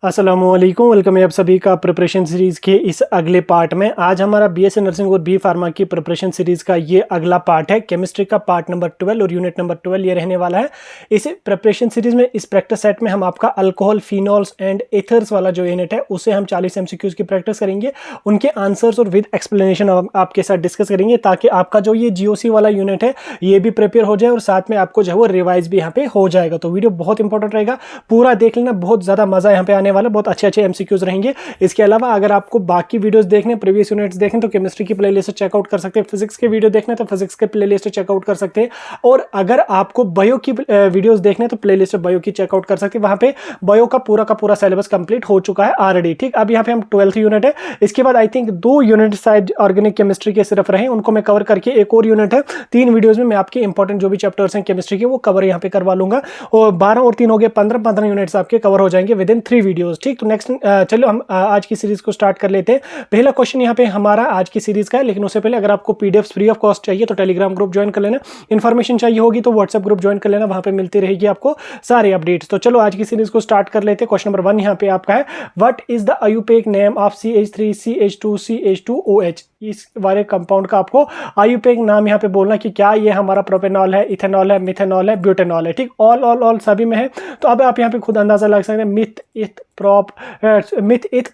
अस्सलामुअलैकुम, वेलकम है आप सभी का प्रिपरेशन सीरीज़ के इस अगले पार्ट में। आज हमारा बीएससी नर्सिंग और बी फार्मा की प्रिपरेशन सीरीज़ का ये अगला पार्ट है। केमिस्ट्री का पार्ट नंबर 12 और यूनिट नंबर 12 ये रहने वाला है। इस प्रिपरेशन सीरीज़ में इस प्रैक्टिस सेट में हम आपका अल्कोहल, फिनॉल्स एंड एथर्स वाला जो यूनिट है उसे हम 40 MCQs की प्रैक्टिस करेंगे। उनके आंसर्स और विद एक्सप्लेनेशन आपके साथ डिस्कस करेंगे ताकि आपका जो ये GOC वाला यूनिट है ये भी प्रिपेयर हो जाए और साथ में आपको जो है वो रिवाइज भी यहाँ पे हो जाएगा। तो वीडियो बहुत इंपॉर्टेंट रहेगा, पूरा देख लेना, बहुत ज़्यादा मज़ा यहाँ पे आने वाला, बहुत अच्छे अच्छे MCQs रहेंगे। इसके अलावा अगर आपको बाकी वीडियोस देखने, प्रीवियस यूनिट्स देखने तो केमिस्ट्री की प्लेलिस्ट चेकआउट कर सकते हैं। फिजिक्स के वीडियो देखने तो फिजिक्स के प्लेलिस्ट चेकआउट कर सकते हैं। और अगर आपको बायो की वीडियोस देखने तो प्लेलिस्ट बायो की चेकआउट कर सकते हैं। वहां पे बायो का पूरा सिलेबस कंप्लीट हो चुका है ऑलरेडी। ठीक, अब यहाँ पे हम 12th यूनिट है। इसके बाद आई थिंक 2 यूनिट शायद ऑर्गेनिक केमिस्ट्री के सिर्फ रहे, उनको मैं कवर करके एक और यूनिट है 3 वीडियोज में मैं आपके इंपॉर्टेंट जो भी चैप्टर्स हैं केमिस्ट्री के वो कवर यहाँ पे करवा लूंगा। और 12 और 3 हो गए 15 यूनिट्स आपके कवर हो जाएंगे विद इन 3 वीडियोज। ठीक, तो नेक्स्ट चलो हम आज की सीरीज को स्टार्ट कर लेते हैं। पहला क्वेश्चन यहाँ पे हमारा आज की सीरीज का है, लेकिन उससे पहले अगर आपको पीडीएफ फ्री ऑफ कॉस्ट चाहिए तो टेलीग्राम ग्रुप ज्वाइन कर लेना। इन्फॉर्मेशन चाहिए होगी तो व्हाट्सएप ग्रुप ज्वाइन कर लेना, वहां पे मिलती रहेगी आपको सारे अपडेट्स। तो चलो आज की सीरीज को स्टार्ट कर लेते हैं। क्वेश्चन नंबर 1 यहाँ पे आपका है, what is the IUPAC name of CH3CH2CH2OH। इस वाले कंपाउंड का आपको आयुपेक नाम यहाँ पे बोलना कि क्या ये हमारा प्रोपेनॉल है, इथेनॉल है, मिथेनॉल है, ब्यूटेनॉल है। ठीक, ऑल सभी में है। तो अब आप यहाँ पे खुद अंदाजा लगा सकते हैं, मिथ इथ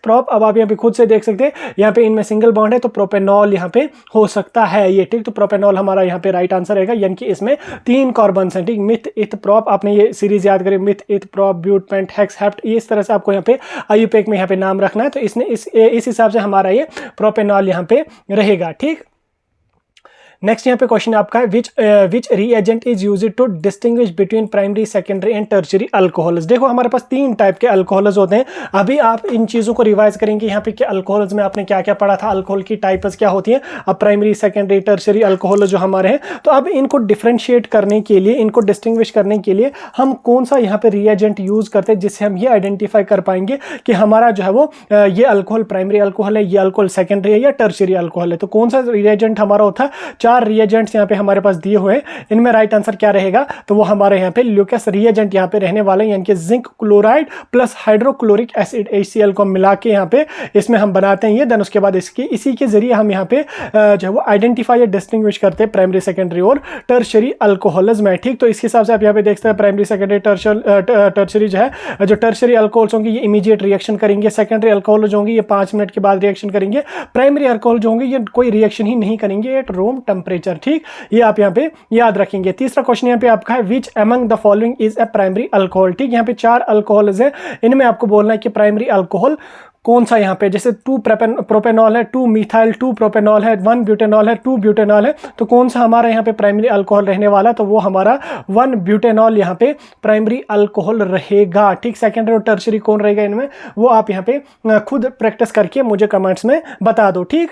प्रोप। अब आप यहाँ पे खुद से देख सकते हैं, यहाँ पे इनमें सिंगल बॉन्ड है तो प्रोपेनॉल यहाँ पे हो सकता है ये। ठीक, तो प्रोपेनॉल हमारा यहाँ पे राइट आंसर रहेगा, यानी कि इसमें 3 कार्बन्स हैं। ठीक, मिथ इथ प्रोप, आपने ये सीरीज याद करें, meth eth prop, but pent, hex hept, इस तरह से आपको यहाँ पे आयुपेक में यहाँ पे नाम रखना है। तो इसने इस हिसाब से हमारा ये प्रोपेनॉल यहाँ पे रहेगा। ठीक, नेक्स्ट यहाँ पे क्वेश्चन आपका है, which reagent is used to distinguish between primary, secondary and tertiary alcohols. देखो हमारे पास 3 टाइप के अल्कोहल्स होते हैं। अभी आप इन चीज़ों को रिवाइज करेंगे यहाँ पे कि अल्कोहल्स में आपने क्या क्या पढ़ा था, अल्कोहल की टाइप्स क्या होती हैं। अब प्राइमरी, सेकेंडरी, टर्शियरी अल्कोहल जो हमारे हैं, तो अब इनको डिफ्रेंशिएट करने के लिए, इनको डिस्टिंग्विश करने के लिए हम कौन सा यहाँ पे रीएजेंट यूज करते हैं जिससे हम ये आइडेंटिफाई कर पाएंगे कि हमारा जो है वो ये अल्कोहल प्राइमरी अल्कोहल है, ये अल्कोहल सेकेंडरी है या टर्शियरी अल्कोहल है। तो कौन सा रीएजेंट हमारा होता है, 4 रीएजेंट्स यहाँ पे हमारे पास दिए हुए हैं। इनमें राइट आंसर क्या रहेगा, तो वो हमारे यहाँ पे ल्यूकस रीएजेंट यहाँ पे रहने वाले हैं, यानी कि zinc chloride plus hydrochloric acid HCl को मिला के यहाँ पे इसमें हम बनाते हैं ये। देन उसके बाद इसी के जरिए हम यहाँ पे जो है वो आइडेंटिफाई या डिस्टिंग्विश करते हैं प्राइमरी, सेकेंडरी और टर्शियरी अल्कोहल्स में। ठीक, तो इसके हिसाब से आप यहाँ पे देख सकते हैं प्राइमरी, सेकेंडरी, टर्शियरी जो है, जो टर्शियरी अल्कोहल्स होंगे ये इमीडिएट रिएक्शन करेंगे, सेकेंडरी अल्कोहल जो होंगे ये 5 मिनट के बाद रिएक्शन करेंगे, प्राइमरी अल्कोहल जो होंगे ये कोई रिएक्शन ही नहीं करेंगे एट रूम टेम्परेचर। ठीक, ये आप यहाँ पे याद रखेंगे। तीसरा क्वेश्चन यहाँ पे आपका है, which among the following is a primary alcohol. ठीक, यहाँ पे 4 अल्कोहल्स हैं, इनमें आपको बोलना है कि प्राइमरी अल्कोहल कौन सा। यहाँ पे जैसे 2 प्रोपेनॉल है, 2 मिथाइल, 2 प्रोपेनॉल है, 1 ब्यूटेनॉल है, 2 ब्यूटेनॉल है। तो कौन सा हमारा यहाँ पे प्राइमरी अल्कोहल रहने वाला, तो वो हमारा 1 ब्यूटेनॉल यहाँ पे प्राइमरी अल्कोहल रहेगा। ठीक, सेकेंडरी और टर्शियरी कौन रहेगा इनमें, वो आप यहाँ पे खुद प्रैक्टिस करके मुझे कमेंट्स में बता दो। ठीक,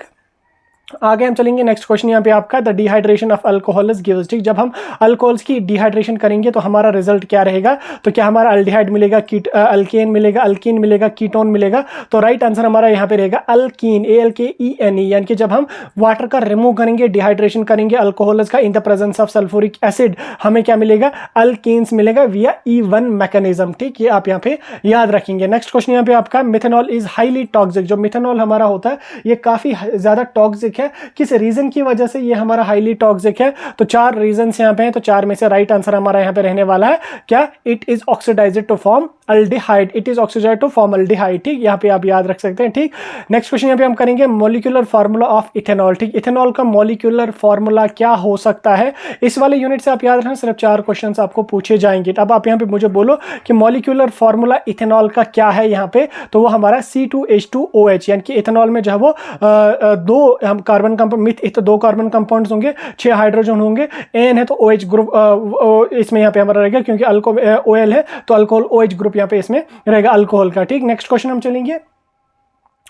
आगे हम चलेंगे। नेक्स्ट क्वेश्चन यहाँ पे आपका, the dehydration of alcohols gives. ठीक, जब हम अल्कोहल्स की डिहाइड्रेशन करेंगे तो हमारा रिजल्ट क्या रहेगा, तो क्या हमारा अल्डिहाइड मिलेगा, अल्केन मिलेगा, अल्कीन मिलेगा, कीटोन मिलेगा। तो राइट आंसर हमारा यहाँ पे रहेगा अल्कीन, ALKENE। यानी कि जब हम वाटर का रिमूव करेंगे, डिहाइड्रेशन करेंगे अल्कोहल्स का इन the presence of sulphuric acid, हमें क्या मिलेगा, अल्कीन्स मिलेगा विया E1 मैकेनिज्म। ठीक, ये आप यहाँ पे याद रखेंगे। नेक्स्ट क्वेश्चन यहाँ पे आपका, मिथेनॉल इज हाईली टॉक्सिक। जो मिथेनॉल हमारा होता है ये काफी ज्यादा टॉक्सिक है, किस रीजन की वजह से ये हमारा हाईली टॉक्सिक है, तो 4 रीजंस यहाँ पे हैं। तो 4 में से राइट आंसर हमारा यहाँ पे रहने वाला है क्या, it is oxidised to form aldehyde, it is oxidised to form aldehyde. ठीक, यहाँ पे आप याद रख सकते हैं। ठीक, नेक्स्ट क्वेश्चन यहाँ पे हम करेंगे, मॉलिक्यूलर फार्मूला ऑफ इथेनॉल। ठीक, इथेनॉल का मॉलिक्यूलर फार्मूला क्या हो सकता है। इस वाले यूनिट से आप याद रखना, सिर्फ 4 क्वेश्चन आपको पूछे जाएंगे। अब आप यहाँ पे मुझे बोलो कि मॉलिक्यूलर फार्मूला इथेनॉल का क्या है यहाँ पे, तो वो हमारा C2H2OH, यानी कि इथेनॉल में जो है वो 2 हम कार्बन कंपाउंड, मिथ इथ 2 कार्बन कंपाउंड्स होंगे, 6 हाइड्रोजन होंगे, एन है तो OH ग्रुप इसमें यहाँ पे हमारा रहेगा, क्योंकि OL है तो अल्कोहल OH ग्रुप यहाँ पे इसमें रहेगा अल्कोहल का। ठीक, नेक्स्ट क्वेश्चन हम चलेंगे।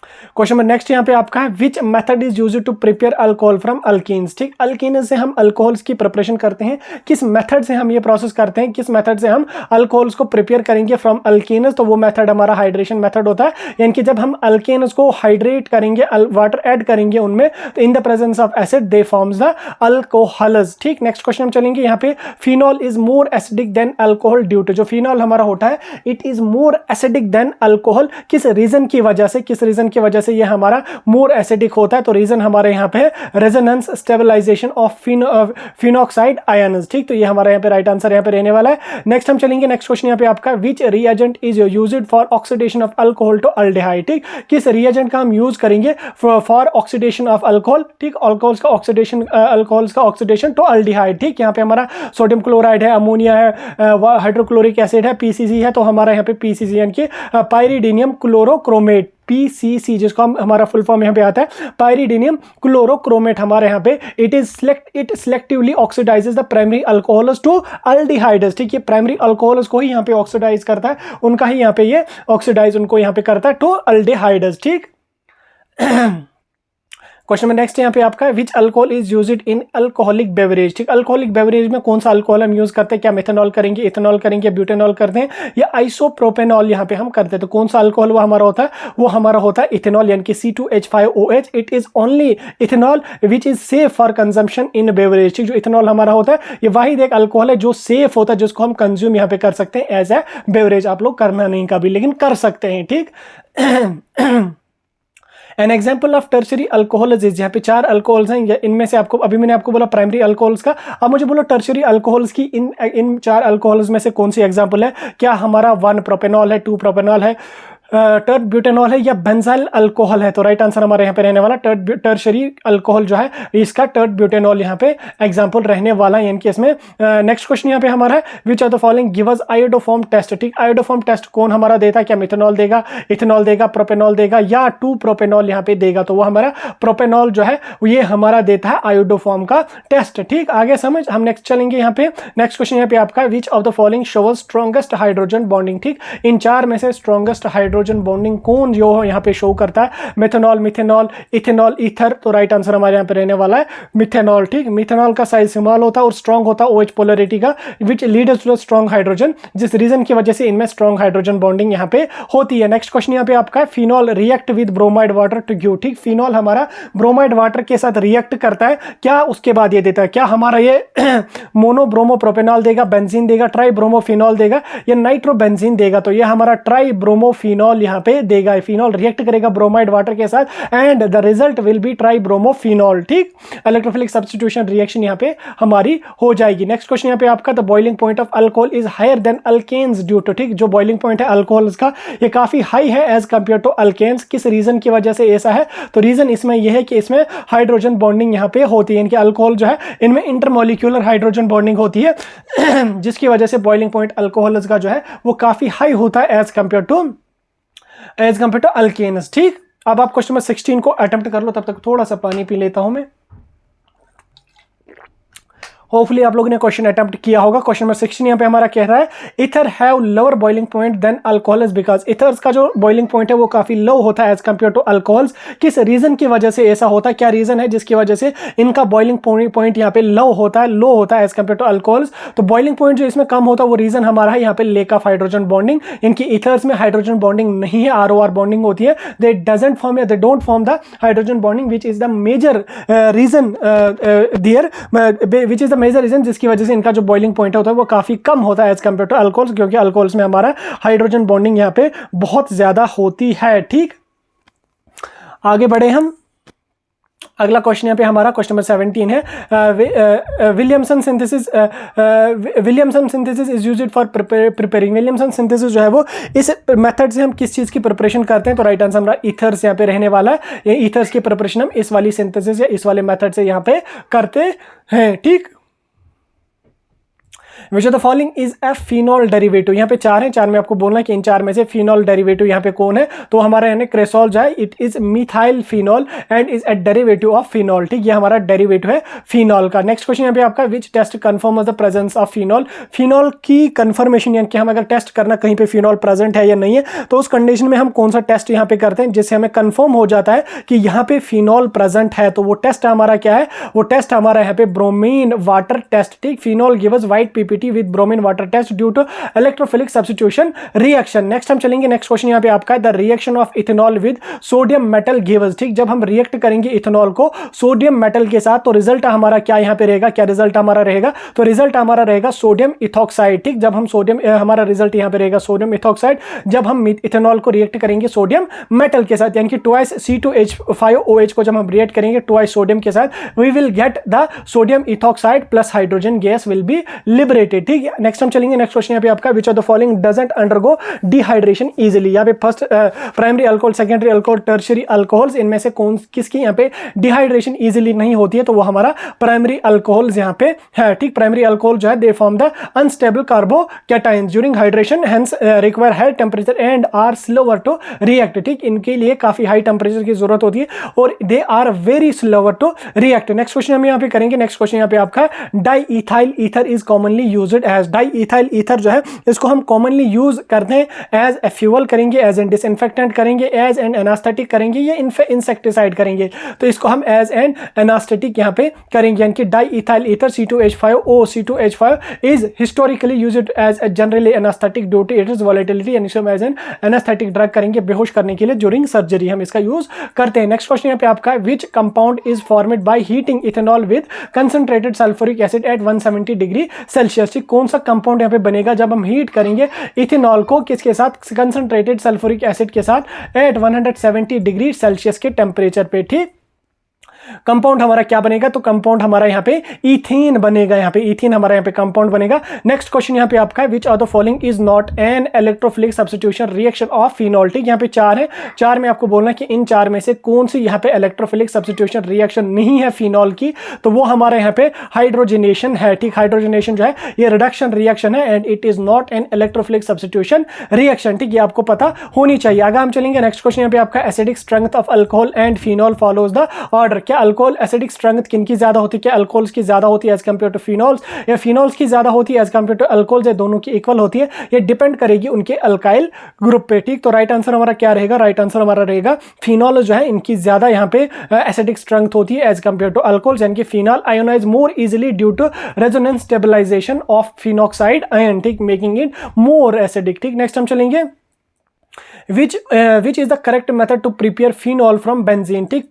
क्वेश्चन नंबर नेक्स्ट यहाँ पे आपका है which method is used to prepare alcohol from alkenes. ठीक, अल्कीन से हम अल्कोहल्स की प्रिपरेशन करते हैं, किस मेथड से हम ये प्रोसेस करते हैं, किस मेथड से हम अल्कोहल्स को प्रिपेयर करेंगे फ्रॉम अल्कीन्स, तो वो मेथड हमारा हाइड्रेशन मेथड होता है। यानी कि जब हम अल्कीन्स को हाइड्रेट करेंगे, वाटर ऐड करेंगे उनमें, तो in the presence of acid they form the alcohols. ठीक, नेक्स्ट क्वेश्चन हम चलेंगे यहाँ पे phenol is more acidic than alcohol due to, जो फिनॉल हमारा होता है it is more acidic than alcohol, किस रीजन की वजह से, किस रीजन की वजह से ये हमारा मोर एसिडिक होता है, तो रीजन हमारे यहाँ पे resonance stabilisation of phenoxide ions. ठीक, तो ये हमारा यहाँ पे राइट आंसर यहाँ पे रहने वाला है। नेक्स्ट हम चलेंगे, नेक्स्ट क्वेश्चन यहाँ पे आपका which reagent is used for oxidation of alcohol to aldehyde. ठीक, किस रिएजेंट का हम यूज करेंगे फॉर ऑक्सीडेशन ऑफ अल्कोहल। ठीक, अल्कोहल्स का ऑक्सीडेशन, अल्कोहल्स का ऑक्सीडेशन टू अल्डिहाइड। ठीक, यहाँ पे हमारा सोडियम क्लोराइड है, अमोनिया है, हाइड्रोक्लोरिक एसिड है, पीसीसी है, तो हमारा यहाँ पे पीसीसी यानी कि पाइरिडीनियम क्लोरोक्रोमेट, पीसीसी, जिसको हम हमारा फुल फॉर्म यहाँ पे आता है पाइरिडीनियम क्लोरोक्रोमेट, हमारे यहाँ पे it selectively oxidises the primary alcohols to aldehydes. ठीक, ये प्राइमरी अल्कोहल्स को ही यहाँ पे ऑक्सीडाइज करता है, उनका ही यहाँ पे ये ऑक्सीडाइज उनको यहाँ पे करता है टू अल्डिहाइड्स। ठीक, क्वेश्चन में नेक्स्ट यहाँ पे आपका which alcohol is used in alcoholic beverage. ठीक, अल्कोहलिक बेवरेज में कौन सा अल्कोहल हम यूज करते हैं, क्या मेथनॉल करेंगे, इथेनॉल करेंगे, ब्यूटेनॉल करते हैं, या आइसोप्रोपेनॉल यहाँ पे हम करते हैं, तो कौन सा अल्कोहल वो हमारा होता है, वो हमारा होता है इथेनॉल यानी कि C2H5OH। It is only ethanol which is safe for consumption in beverage. ठीक, जो इथेनॉल हमारा होता है ये वाहिद एक अल्कोहल है जो सेफ होता है, जिसको हम कंज्यूम यहाँ पे कर सकते हैं एज ए बेवरेज। आप लोग करना नहीं कभी, लेकिन कर सकते हैं। ठीक, an example of tertiary alcohols is, यहाँ पे 4 अल्कोहल्स हैं, इनमें से आपको अभी मैंने आपको बोला प्राइमरी अल्कोहल्स का, अब मुझे बोलो टर्शरी अल्कोहल्स की इन 4 अल्कोहल्स में से कौन सी एग्जाम्पल है, क्या हमारा 1 प्रोपेनॉल है, 2 प्रोपेनॉल है, टर्ट ब्यूटेनॉल है, या बेंजाइल अल्कोहल है, तो राइट आंसर हमारे यहाँ पे रहने वाला टर्शरी अल्कोहल जो है इसका टर्ट ब्यूटेनॉल यहाँ पे एग्जांपल रहने वाला है। यानी कि इसमें नेक्स्ट क्वेश्चन यहाँ पे हमारा है which are the following give us iodoform test. ठीक, आयोडोफॉर्म टेस्ट कौन हमारा देता है, क्या मिथेनॉल देगा, इथेनॉल देगा, प्रोपेनॉल देगा, या 2 प्रोपेनॉल यहाँ पे देगा, तो वो हमारा प्रोपेनॉल जो है ये हमारा देता है आयोडोफॉर्म का टेस्ट। ठीक, आगे समझ, हम नेक्स्ट चलेंगे यहाँ पे, नेक्स्ट क्वेश्चन यहाँ पे आपका which of the following shows strongest hydrogen bonding. ठीक, इन 4 में से स्ट्रॉन्गेस्ट हाइड्रोजन बॉन्डिंग कौन जो यहाँ पे शो करता है, मेथनॉल, मिथेनॉल, इथेनॉल, ईथर, तो राइट आंसर हमारे यहाँ पे रहने वाला है मिथेनॉल। ठीक, मिथेनॉल का साइज स्मॉल होता है और स्ट्रॉन्ग होता है OH पोलरिटी का, which leads to strong hydrogen, जिस रीजन की वजह से इनमें स्ट्रॉन्ग हाइड्रोजन बॉन्डिंग यहाँ पे होती है। नेक्स्ट क्वेश्चन यहाँ पे आपका है phenol react with bromide water to give. ठीक, फिनॉल हमारा ब्रोमाइड वाटर के साथ रिएक्ट करता है, क्या उसके बाद ये देता है, क्या हमारा ये मोनो ब्रोमो प्रोपेनॉल देगा, बेंजीन देगा, ट्राई ब्रोमो फिनॉल देगा, या नाइट्रो बेंजीन देगा, तो ये हमारा ट्राई ब्रोमो फिनॉल यहाँ पे देगा। फिनॉल रिएक्ट करेगा ब्रोमाइड वाटर के साथ and the result will be try bromo phenol. ठीक, इलेक्ट्रोफिलिक सब्स्टिट्यूशन रिएक्शन यहाँ पे हमारी हो जाएगी। नेक्स्ट क्वेश्चन यहाँ पे आपका the boiling point of alcohol is higher than alkanes due to. ठीक, जो बॉइलिंग पॉइंट है अल्कोहल्स का ये काफी हाई है एज कंपेयर टू अल्केन्स, किस रीजन की वजह से ऐसा है, तो रीजन इसमें यह है कि इसमें हाइड्रोजन बॉन्डिंग यहाँ पे होती है, इनके अल्कोहल जो है इनमें इंटरमोलिक्यूलर हाइड्रोजन बॉन्डिंग होती है जिसकी वजह से बॉइलिंग पॉइंट अल्कोहल्स का जो है वो काफी हाई होता है एज कंपेयर टू अल्केन्स। ठीक, अब आप क्वेश्चन नंबर 16 को अटेम्प्ट कर लो, तब तक थोड़ा सा पानी पी लेता हूं मैं। होपफुली आप लोगों ने क्वेश्चन अटेम्प्ट किया होगा। क्वेश्चन नंबर 16 यहाँ पे हमारा कह रहा है ether have lower boiling point than alcohols because ethers का जो बॉइलिंग पॉइंट है वो काफी लो होता है एज कंपेयर टू अल्कोहल्स। किस रीजन की वजह से ऐसा होता है, क्या रीजन है जिसकी वजह से इनका बॉइलिंग पॉइंट यहाँ पे लो होता है एज कंपेयर टू अल्कोहल्स। तो बॉइलिंग पॉइंट जो इसमें कम होता है वो रीजन हमारा है यहाँ पे लेक ऑफ हाइड्रोजन बॉन्डिंग। इनकी इथर्स में हाइड्रोजन बॉन्डिंग नहीं है, ROR बॉन्डिंग होती है। They don't form the hydrogen bonding which is the major reason which is the major reason जिसकी वजह से इनका जो बॉइलिंग पॉइंट होता है वो काफी कम होता है एज कंपेयर टू अल्कोहल्स, क्योंकि अल्कोहल्स में हमारा हाइड्रोजन बॉन्डिंग यहाँ पे बहुत ज्यादा होती है। ठीक, आगे बढ़े हम। अगला क्वेश्चन यहाँ पे हमारा क्वेश्चन नंबर 17 है Williamson synthesis is used for preparing. Williamson synthesis जो है वो इस मेथड से हम किस चीज़ की प्रिपरेशन करते हैं, तो राइट आंसर हमारा ईथर्स यहाँ पे रहने वाला है। ये ईथर्स की प्रिपरेशन हम इस वाली सिंथेसिस या इस वाले मेथड से यहाँ पे करते हैं। ठीक, which of the following is a phenol derivative. यहाँ पे चार है, चार में आपको बोलना कि इन चार में से फिनॉल डेरिवेटिव यहाँ पे कौन है, तो हमारा यानी क्रेसोल जो है it is methyl phenol and is a derivative of phenol. ठीक, ये हमारा डेरिवेटिव है फिनॉल का। नेक्स्ट क्वेश्चन यहाँ पे आपका which test confirm the presence of phenol. Phenol की कंफर्मेशन यानी कि हम अगर टेस्ट करना कहीं पे फिनॉल प्रेजेंट है या नहीं है, तो उस कंडीशन में हम कौन सा टेस्ट यहाँ पे करते हैं जिससे हमें कंफर्म हो जाता है कि यहाँ पे फिनॉल प्रेजेंट है। तो वो टेस्ट हमारा क्या है, वो टेस्ट हमारा यहाँ पे ब्रोमीन वाटर टेस्ट। ठीक, phenol gives white PPT with bromine water test due to electrophilic substitution reaction. Next हम चलेंगे, नेक्स्ट क्वेश्चन यहाँ पे आपका है the reaction of ethanol with sodium metal gives. ठीक, जब हम रिएक्ट करेंगे इथेनॉल को सोडियम मेटल के साथ तो रिजल्ट हमारा क्या यहाँ पे रहेगा, क्या रिजल्ट हमारा रहेगा, तो रिजल्ट हमारा रहेगा सोडियम इथॉक्साइड। ठीक, जब हम सोडियम हमारा रिजल्ट यहाँ पे रहेगा सोडियम इथॉक्साइड जब हम इथेनॉल को रिएक्ट करेंगे सोडियम मेटल के साथ, यानी कि ट्वाइस C2H5OH को जब हम रिएक्ट करेंगे ट्वाइस सोडियम के साथ we will get the sodium ethoxide plus hydrogen gas will be liberated. ठीक है, नेक्स्ट हम चलेंगे, नेक्स्ट क्वेश्चन यहाँ पे आपका which of the following doesn't undergo dehydration easily. यहाँ पे first primary alcohol, secondary alcohol, tertiary alcohols, इनमें से कौन किसकी यहाँ पे डिहाइड्रेशन इजीली नहीं होती है, तो वो हमारा प्राइमरी अल्कोहल्स यहाँ पे है। ठीक, प्राइमरी अल्कोहल जो है they form the unstable carbocations during hydration hence require high temperature and are slower to react. ठीक, इनके लिए काफी हाई टेंपरेचर की जरूरत होती है और they are very slower to react. Next question हम यहाँ पे करेंगे, नेक्स्ट क्वेश्चन यहाँ पे आपका diethyl ether is commonly used as. Diethyl ether जो है इसको हम कॉमनली यूज करते हैं एज ए फ्यूल करेंगे, एज एन डिसइंफेक्टेंट करेंगे, एज एन एनास्थेटिक करेंगे या इंसेक्टिसाइड करेंगे, तो इसको हम एज एन एनास्थेटिक यहाँ पे करेंगे। यानी कि diethyl ether C2H5O C2H5 is historically used as a generally anaesthetic due to it is volatility, यानी इसको एज एन एनास्थेटिक ड्रग करेंगे बेहोश करने के लिए ड्यूरिंग सर्जरी हम इसका यूज करते हैं। नेक्स्ट क्वेश्चन यहाँ पे आपका which compound is formed by heating ethanol with concentrated sulphuric acid at 170 degree Celsius. कौन सा कंपाउंड यहाँ पे बनेगा जब हम हीट करेंगे इथेनॉल को किसके साथ, कंसंट्रेटेड सल्फ्यूरिक एसिड के साथ एट 170 डिग्री सेल्सियस के टेम्परेचर पे। ठीक, कंपाउंड हमारा क्या बनेगा, तो कंपाउंड हमारा यहाँ पे इथीन बनेगा, यहाँ पे इथीन हमारा यहाँ पे कंपाउंड बनेगा। नेक्स्ट क्वेश्चन यहाँ पे आपका है which of the following is not an electrophilic substitution reaction of phenol. ठीक, यहाँ पे चार है, चार में आपको बोलना कि इन चार में से कौन सी यहाँ पे इलेक्ट्रोफिलिक सब्स्टिट्यूशन रिएक्शन नहीं है फिनॉल की, तो वो हमारा यहाँ पे हाइड्रोजनेशन है। ठीक, हाइड्रोजनेशन जो है ये रिडक्शन रिएक्शन है and it is not an electrophilic substitution reaction. ठीक, ये आपको पता होनी चाहिए। आगे हम चलेंगे, नेक्स्ट क्वेश्चन यहाँ पे आपका acidic strength of alcohol and phenol follows the order. क्या अल्कोहल एसिडिक स्ट्रेंथ किनकी ज्यादा होती है, क्या अल्कोहल्स की ज्यादा होती है एज कंपेयर टू फिनॉल्स, या फिनॉल्स की ज्यादा होती है एज कंपेयर टू अल्कोहल्स, या दोनों की इक्वल होती है, ये डिपेंड करेगी उनके अल्काइल ग्रुप पे। ठीक, तो राइट आंसर हमारा क्या रहेगा, राइट आंसर हमारा रहेगा फिनॉल जो है इनकी ज्यादा यहाँ पे एसिडिक स्ट्रेंथ होती है एज कंपेयर टू अल्कोहल्स, यानी कि phenol ionise more easily due to resonance stabilisation of phenoxide ion. ठीक, मेकिंग इट मोर एसिडिक। ठीक, नेक्स्ट हम चलेंगे which is the correct method to prepare phenol from benzene। ठीक,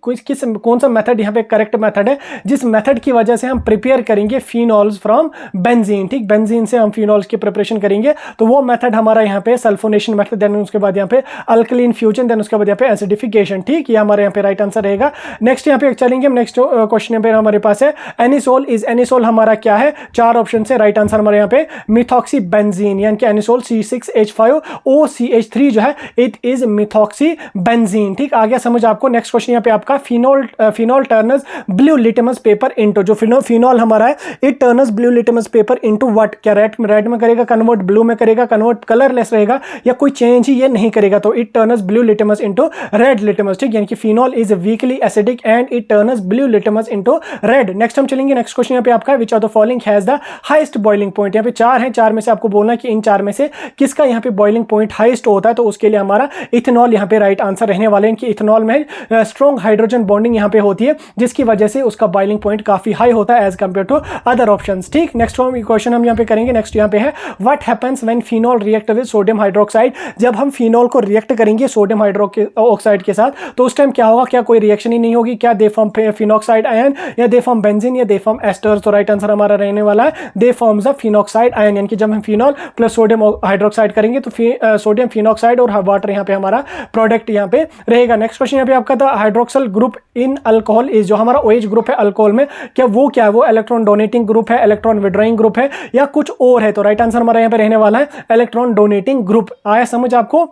कौन सा मेथड यहाँ पे करेक्ट मेथड है जिस मेथड की वजह से हम प्रिपेयर करेंगे फिनॉल्स फ्रॉम बेंजीन। ठीक, बेंजीन से हम फिनॉल्स की प्रिपरेशन करेंगे, तो वो मेथड हमारा यहाँ पे सल्फोनेशन मेथड, देन उसके बाद यहाँ पे अल्कलीन फ्यूजन, देन उसके बाद यहाँ पे एसिडिफिकेशन। ठीक, ये हमारे यहाँ पे राइट आंसर रहेगा। नेक्स्ट यहाँ पे चलेंगे, नेक्स्ट क्वेश्चन यहाँ पे हमारे पास है एनिसोल इज, एनिसोल हमारा क्या है, चार ऑप्शन से राइट आंसर हमारे यहाँ पे मिथॉक्सी बेंजीन, यानी कि एनिसोल C6H5OCH3 जो है इट इज मिथॉक्सी बेंजीन। ठीक, आ गया समझ आपको। नेक्स्ट क्वेश्चन यहाँ पे आपका phenol turns blue litmus paper into, जो फिनॉल हमारा है it turns blue litmus paper into what, क्या रेड में करेगा कन्वर्ट, ब्लू में करेगा कन्वर्ट, कलरलेस रहेगा या कोई चेंज ही ये नहीं करेगा, तो it turns blue litmus into red litmus. ठीक, यानी कि phenol is weakly acidic and it turns blue litmus into red. Next हम चलेंगे, नेक्स्ट क्वेश्चन यहाँ पे आपका which of the following has the highest boiling point. यहाँ पे चार है, चार में से आपको बोलना कि इन चार में से किसका यहाँ पे बॉइलिंग पॉइंट हाईएस्ट होता है, तो उसके लिए हमारा इथेनॉल यहाँ पे राइट आंसर रहने वाले हैं कि इथेनॉल में स्ट्रॉन्ग हाइड्रोजन बॉन्डिंग यहाँ पे होती है जिसकी वजह से उसका बॉइलिंग पॉइंट काफी हाई होता है as compare to other options. ठीक, नेक्स्ट क्वेश्चन हम यहाँ पे करेंगे, नेक्स्ट यहाँ पे है what happens when phenol react with sodium hydroxide. जब हम फिनॉल को रिएक्ट करेंगे सोडियम हाइड्रोक्साइड के साथ तो उस टाइम क्या होगा, क्या कोई रिएक्शन ही नहीं होगी, क्या दे फॉर्म फिनॉक्साइड आयन या दे फॉर्म बेंजीन या दे फॉर्म एस्टर्स, तो राइट आंसर हमारा रहने वाला है दे फॉर्म्स ऑफ फिनॉक्साइड आयन, यानी कि जब हम फिनॉल प्लस सोडियम हाइड्रोक्साइड करेंगे तो सोडियम फिनॉक्साइड और वाटर यहाँ पे हमारा प्रोडक्ट यहाँ पे रहेगा। नेक्स्ट क्वेश्चन यहाँ पे आपका था hydroxyl group in alcohol is, जो हमारा OH ग्रुप है अल्कोहल में क्या है, वो इलेक्ट्रॉन डोनेटिंग ग्रुप है, इलेक्ट्रॉन विड्रॉइंग ग्रुप है या कुछ और है, तो राइट आंसर हमारा यहाँ पे रहने वाला है इलेक्ट्रॉन डोनेटिंग ग्रुप। आया समझ आपको।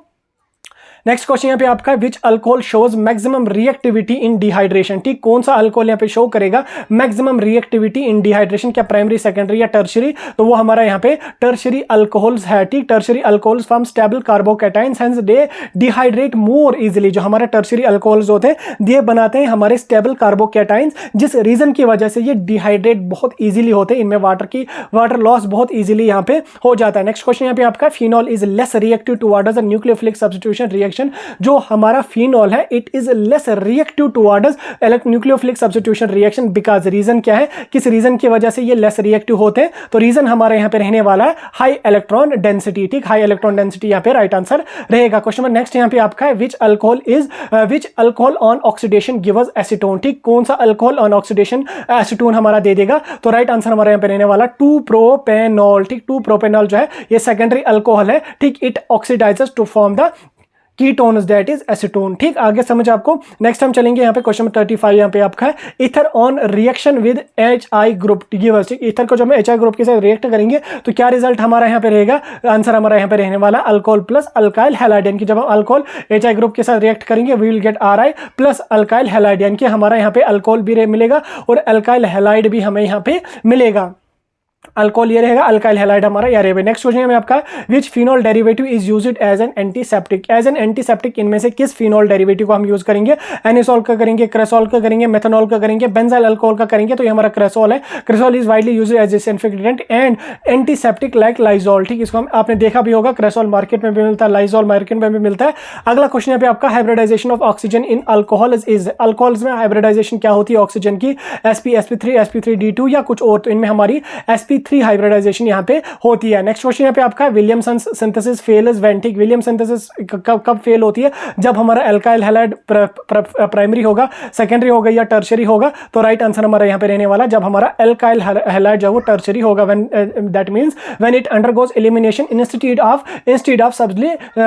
नेक्स्ट क्वेश्चन यहाँ पे आपका which alcohol shows maximum reactivity in dehydration, ठीक कौन सा अल्कोहल यहाँ पे शो करेगा मैक्सिमम रिएक्टिविटी इन डिहाइड्रेशन, क्या प्राइमरी सेकेंडरी या टर्शरी, तो वो हमारा यहाँ पे टर्शरी अल्कोहल्स है, ठीक tertiary alcohols from stable carbocations hence they dehydrate more easily, जो हमारे टर्शरी अल्कोहल्स होते हैं ये बनाते हैं हमारे स्टेबल कार्बोकैटाइंस, जिस रीजन की वजह से ये डिहाइड्रेट बहुत इजीली होते हैं, इनमें वाटर लॉस बहुत इजीली यहाँ पे हो जाता है। नेक्स्ट क्वेश्चन यहाँ पे आपका phenol is less reactive towards a nucleophilic substitution reaction, जो हमारा फिनॉल है it is less reactive towards nucleophilic substitution reaction, because reason क्या है, किस रीजन की वजह से ये लेस रिएक्टिव होते हैं, तो रीजन हमारे यहाँ पे रहने वाला है हाई इलेक्ट्रॉन डेंसिटी, ठीक हाई इलेक्ट्रॉन डेंसिटी यहाँ पे राइट आंसर रहेगा। क्वेश्चन नंबर नेक्स्ट यहाँ पे आपका है which alcohol on oxidation gives acetone, ठीक कौन सा अल्कोहल ऑन ऑक्सीडेशन एसीटोन हमारा दे देगा, तो राइट आंसर हमारे यहाँ पे रहने वाला 2-प्रोपेनॉल, ठीक 2-प्रोपेनॉल जो है ये सेकेंडरी अल्कोहल है, ठीक it oxidises to form the ketones that is acetone, ठीक आगे समझ आपको। नेक्स्ट हम चलेंगे यहाँ पे क्वेश्चन नंबर 35 यहाँ पे आपका है ether on reaction with HI group gives, ठीक ईथर को जब हम HI ग्रुप के साथ रिएक्ट करेंगे तो क्या रिजल्ट हमारा यहाँ पे रहेगा, आंसर हमारा यहाँ पे रहने वाला अल्कोहल प्लस अल्काइल हैलाइड, यानी कि जब हम अल्कोहल HI ग्रुप के साथ रिएक्ट करेंगे we will get RI plus alkyl halide, यानी कि हमारा यहाँ पे अल्कोहल भी मिलेगा और अल्काइल हैलाइड भी हमें यहाँ पे मिलेगा, अल्कोहल ये रहेगा, अल्काइल हैलाइड हमारा ये रहेगा। नेक्स्ट क्वेश्चन में आपका which phenol derivative is used as an antiseptic, as an antiseptic इनमें से किस फिनॉल डेरिवेटिव को हम यूज करेंगे, एनिसोल का करेंगे, क्रेसोल का करेंगे, मेथनॉल का करेंगे, बेंजाइल अल्कोहल का करेंगे, तो ये हमारा क्रेसोल है। Cresol is widely used as disinfectant and antiseptic like Lysol, ठीक इसको आपने देखा भी होगा, क्रेसोल मार्केट में भी मिलता है, लाइजोल मार्केट में भी मिलता है। अगला क्वेश्चन यहाँ पे आपका hybridisation of oxygen in alcohol is, alcohols में हाइब्रिडाइजेशन क्या होती है ऑक्सीजन की, sp3 sp3d2 या कुछ और, तो इनमें हमारी sp3 हाइब्रिडाइजेशन यहाँ पे होती है। नेक्स्ट क्वेश्चन यहाँ पे आपका विलियमसन सिंथेसिस फेल्स व्हेन, ठीक विलियम सिंथेसिस कब फेल होती है, जब हमारा अल्काइल हैलाइड प्राइमरी होगा, सेकेंडरी होगा या टर्शरी होगा, तो राइट आंसर हमारा यहाँ पे रहने वाला जब हमारा अल्काइल हैलाइड जो वो टर्शरी होगा, when that means when it undergoes elimination instead of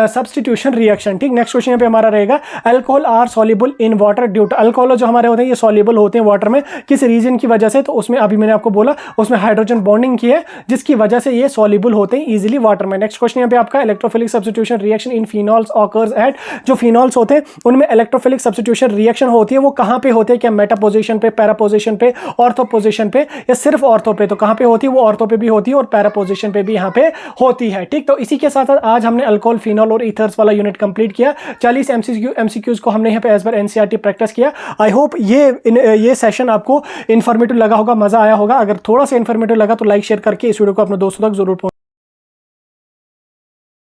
substitution reaction, ठीक। नेक्स्ट क्वेश्चन यहाँ पे हमारा रहेगा alcohol are soluble in water due to, alcohol जो हमारे होते हैं ये सॉल्युबल होते हैं वाटर में, किस रीजन की वजह से, तो उसमें अभी मैंने आपको बोला उसमें हाइड्रोजन बॉन्डिंग की है जिसकी वजह से ये सॉल्युबल होते हैं इजीली वाटर में। नेक्स्ट क्वेश्चन यहाँ पे आपका electrophilic substitution reaction in phenols occurs eight, जो फिनॉल्स होते हैं उनमें इलेक्ट्रोफिलिक सब्स्टिट्यूशन रिएक्शन होती है वो कहां पे होते हैं, क्या मेटा पोजीशन पे, पैरा पोजीशन पे, ऑर्थो पोजीशन पे, या सिर्फ ऑर्थो पे, तो कहां पे होती है वो ऑर्थो पे भी होती है और पैरा पोजीशन पे भी यहाँ पे होती है, ठीक। तो इसी के साथ आज हमने अल्कोहल, फिनॉल और ईथर्स वाला यूनिट कंप्लीट किया। 40 एमसीक्यूज को हमने यहाँ पे एज पर एनसीईआरटी प्रैक्टिस किया। आई होप ये सेशन आपको इन्फॉर्मेटिव लगा होगा, मजा आया होगा। अगर थोड़ा सा इन्फॉर्मेटिव लगा तो लाइक शेयर करके इस वीडियो को अपने दोस्तों तक जरूर